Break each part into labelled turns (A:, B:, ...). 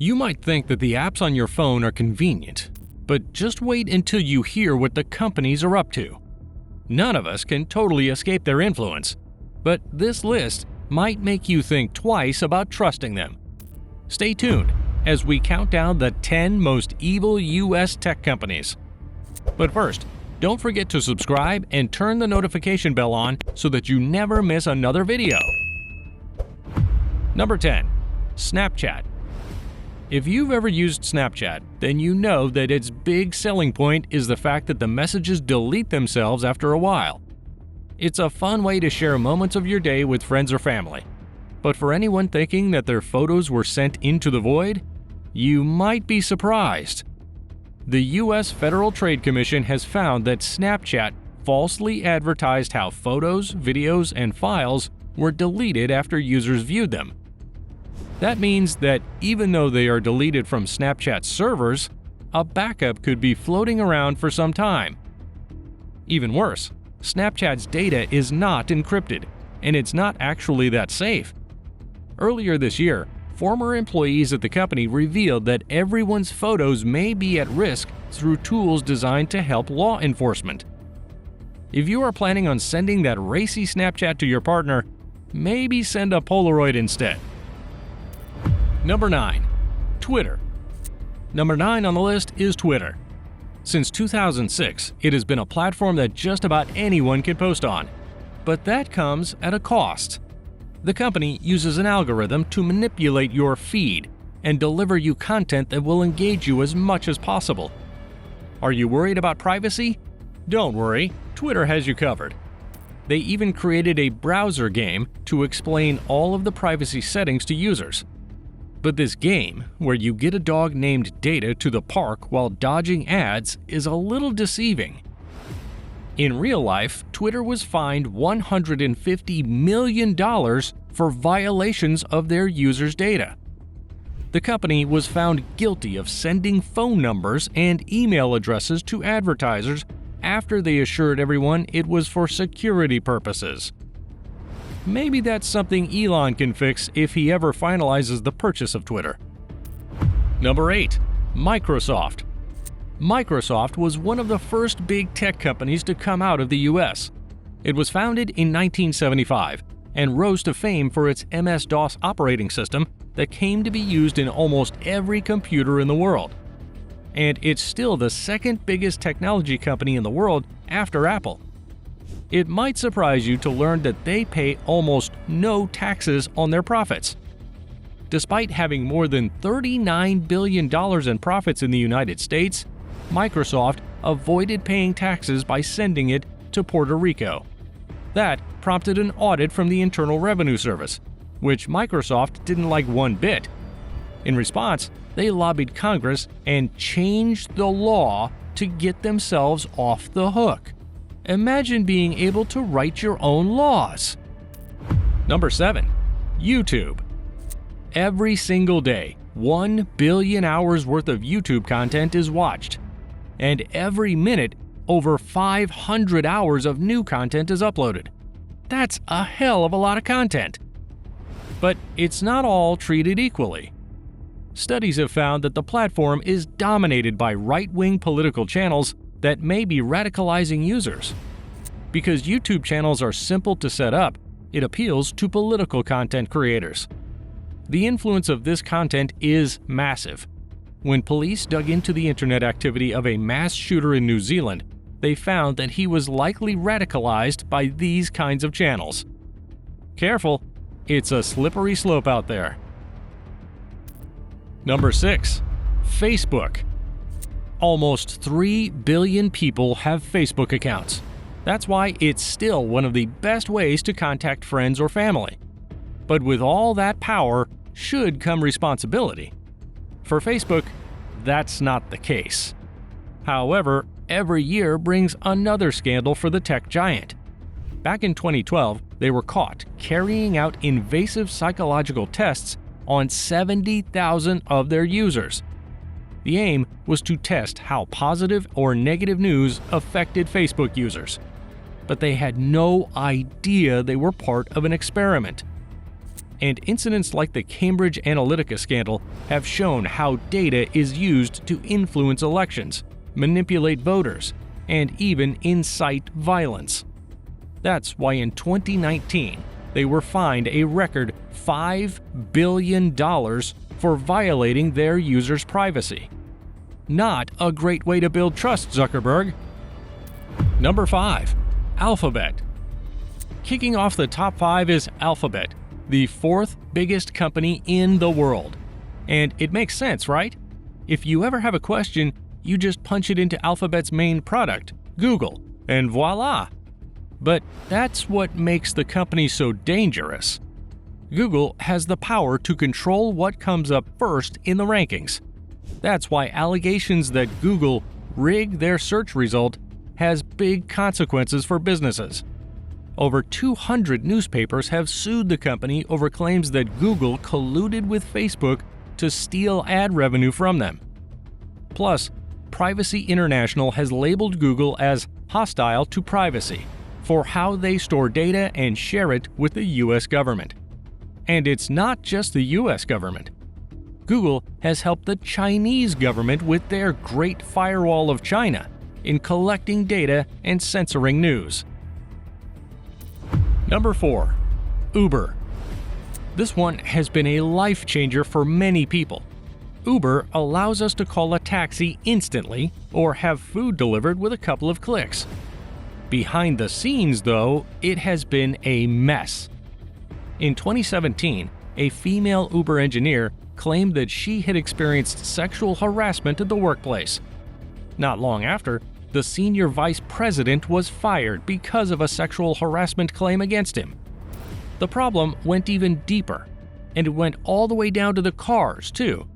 A: You might think that the apps on your phone are convenient, but just wait until you hear what the companies are up to. None of us can totally escape their influence, but this list might make you think twice about trusting them. Stay tuned as we count down the 10 most evil US tech companies. But first, don't forget to subscribe and turn the notification bell on so that you never miss another video. Number 10. Snapchat. If you've ever used Snapchat, then you know that its big selling point is the fact that the messages delete themselves after a while. It's a fun way to share moments of your day with friends or family. But for anyone thinking that their photos were sent into the void, you might be surprised. The U.S. Federal Trade Commission has found that Snapchat falsely advertised how photos, videos, and files were deleted after users viewed them. That means that even though they are deleted from Snapchat's servers, a backup could be floating around for some time. Even worse, Snapchat's data is not encrypted, and it's not actually that safe. Earlier this year, former employees at the company revealed that everyone's photos may be at risk through tools designed to help law enforcement. If you are planning on sending that racy Snapchat to your partner, maybe send a Polaroid instead. Number 9. Twitter. Number 9 on the list is Twitter. Since 2006, it has been a platform that just about anyone can post on. But that comes at a cost. The company uses an algorithm to manipulate your feed and deliver you content that will engage you as much as possible. Are you worried about privacy? Don't worry, Twitter has you covered. They even created a browser game to explain all of the privacy settings to users. But this game, where you get a dog named Data to the park while dodging ads, is a little deceiving. In real life, Twitter was fined $150 million for violations of their users' data. The company was found guilty of sending phone numbers and email addresses to advertisers after they assured everyone it was for security purposes. Maybe that's something Elon can fix if he ever finalizes the purchase of Twitter. Number 8. Microsoft. Microsoft was one of the first big tech companies to come out of the US. It was founded in 1975 and rose to fame for its MS-DOS operating system that came to be used in almost every computer in the world. And it's still the second biggest technology company in the world after Apple. It might surprise you to learn that they pay almost no taxes on their profits. Despite having more than $39 billion in profits in the United States, Microsoft avoided paying taxes by sending it to Puerto Rico. That prompted an audit from the Internal Revenue Service, which Microsoft didn't like one bit. In response, they lobbied Congress and changed the law to get themselves off the hook. Imagine being able to write your own laws. Number 7. YouTube. Every single day, 1 billion hours worth of YouTube content is watched. And every minute, over 500 hours of new content is uploaded. That's a hell of a lot of content. But it's not all treated equally. Studies have found that the platform is dominated by right-wing political channels that may be radicalizing users. Because YouTube channels are simple to set up, it appeals to political content creators. The influence of this content is massive. When police dug into the internet activity of a mass shooter in New Zealand, they found that he was likely radicalized by these kinds of channels. Careful, it's a slippery slope out there. Number 6. Facebook. Almost 3 billion people have Facebook accounts. That's why it's still one of the best ways to contact friends or family. But with all that power should come responsibility. For Facebook, that's not the case. However, every year brings another scandal for the tech giant. Back in 2012, they were caught carrying out invasive psychological tests on 70,000 of their users. The aim was to test how positive or negative news affected Facebook users. But they had no idea they were part of an experiment. And incidents like the Cambridge Analytica scandal have shown how data is used to influence elections, manipulate voters, and even incite violence. That's why in 2019, they were fined a record $5 billion for violating their users' privacy. Not a great way to build trust, Zuckerberg. Number 5. Alphabet. Kicking off the top 5 is Alphabet, the 4th biggest company in the world. And it makes sense, right? If you ever have a question, you just punch it into Alphabet's main product, Google, and voila! But that's what makes the company so dangerous. Google has the power to control what comes up first in the rankings. That's why allegations that Google rigged their search result has big consequences for businesses. Over 200 newspapers have sued the company over claims that Google colluded with Facebook to steal ad revenue from them. Plus, Privacy International has labeled Google as hostile to privacy for how they store data and share it with the US government. And it's not just the US government. Google has helped the Chinese government with their Great Firewall of China in collecting data and censoring news. Number 4. Uber. This one has been a life changer for many people. Uber allows us to call a taxi instantly or have food delivered with a couple of clicks. Behind the scenes, though, it has been a mess. In 2017, a female Uber engineer claimed that she had experienced sexual harassment at the workplace. Not long after, the senior vice president was fired because of a sexual harassment claim against him. The problem went even deeper, and it went all the way down to the cars, too.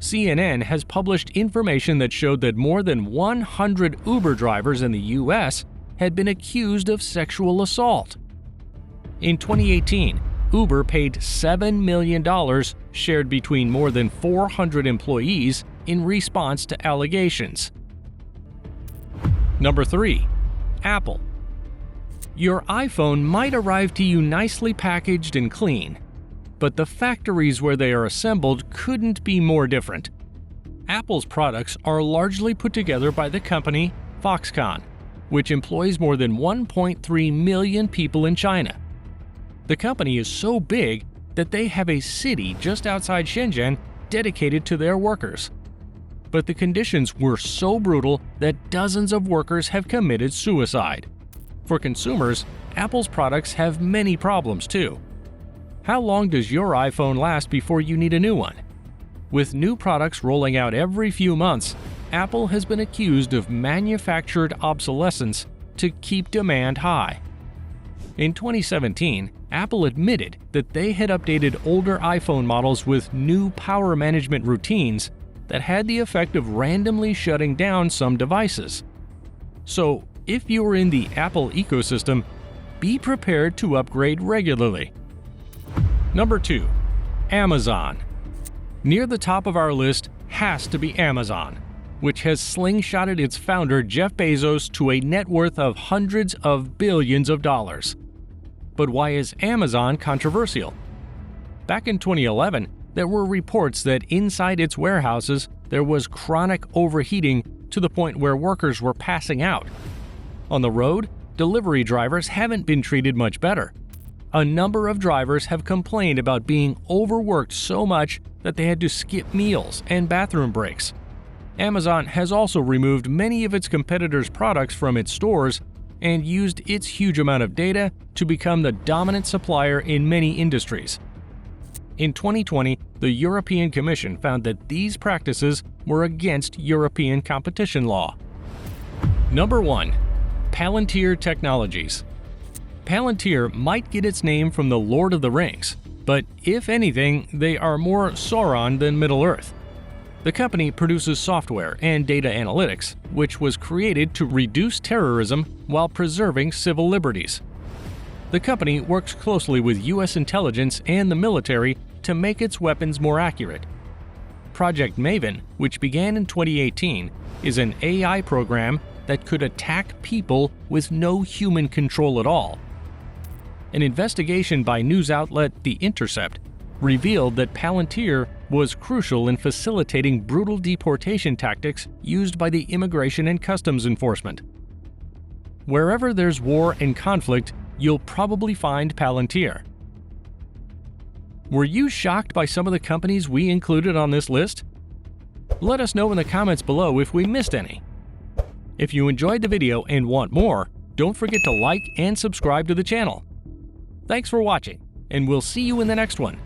A: CNN has published information that showed that more than 100 Uber drivers in the US had been accused of sexual assault. In 2018, Uber paid $7 million shared between more than 400 employees in response to allegations. Number 3. Apple. Your iPhone might arrive to you nicely packaged and clean, but the factories where they are assembled couldn't be more different. Apple's products are largely put together by the company Foxconn, which employs more than 1.3 million people in China. The company is so big that they have a city just outside Shenzhen dedicated to their workers. But the conditions were so brutal that dozens of workers have committed suicide. For consumers, Apple's products have many problems too. How long does your iPhone last before you need a new one? With new products rolling out every few months, Apple has been accused of manufactured obsolescence to keep demand high. In 2017, Apple admitted that they had updated older iPhone models with new power management routines that had the effect of randomly shutting down some devices. So, if you are in the Apple ecosystem, be prepared to upgrade regularly. Number 2. Amazon. Near the top of our list has to be Amazon, which has slingshotted its founder Jeff Bezos to a net worth of hundreds of billions of dollars. But why is Amazon controversial? Back in 2011, there were reports that inside its warehouses there was chronic overheating to the point where workers were passing out. On the road, delivery drivers haven't been treated much better. A number of drivers have complained about being overworked so much that they had to skip meals and bathroom breaks. Amazon has also removed many of its competitors' products from its stores and used its huge amount of data to become the dominant supplier in many industries. In 2020, the European Commission found that these practices were against European competition law. Number 1. Palantir Technologies. Palantir might get its name from the Lord of the Rings, but if anything, they are more Sauron than Middle-earth. The company produces software and data analytics, which was created to reduce terrorism while preserving civil liberties. The company works closely with U.S. intelligence and the military to make its weapons more accurate. Project Maven, which began in 2018, is an AI program that could attack people with no human control at all. An investigation by news outlet The Intercept revealed that Palantir was crucial in facilitating brutal deportation tactics used by the Immigration and Customs Enforcement. Wherever there's war and conflict, you'll probably find Palantir. Were you shocked by some of the companies we included on this list? Let us know in the comments below if we missed any. If you enjoyed the video and want more, don't forget to like and subscribe to the channel. Thanks for watching, and we'll see you in the next one.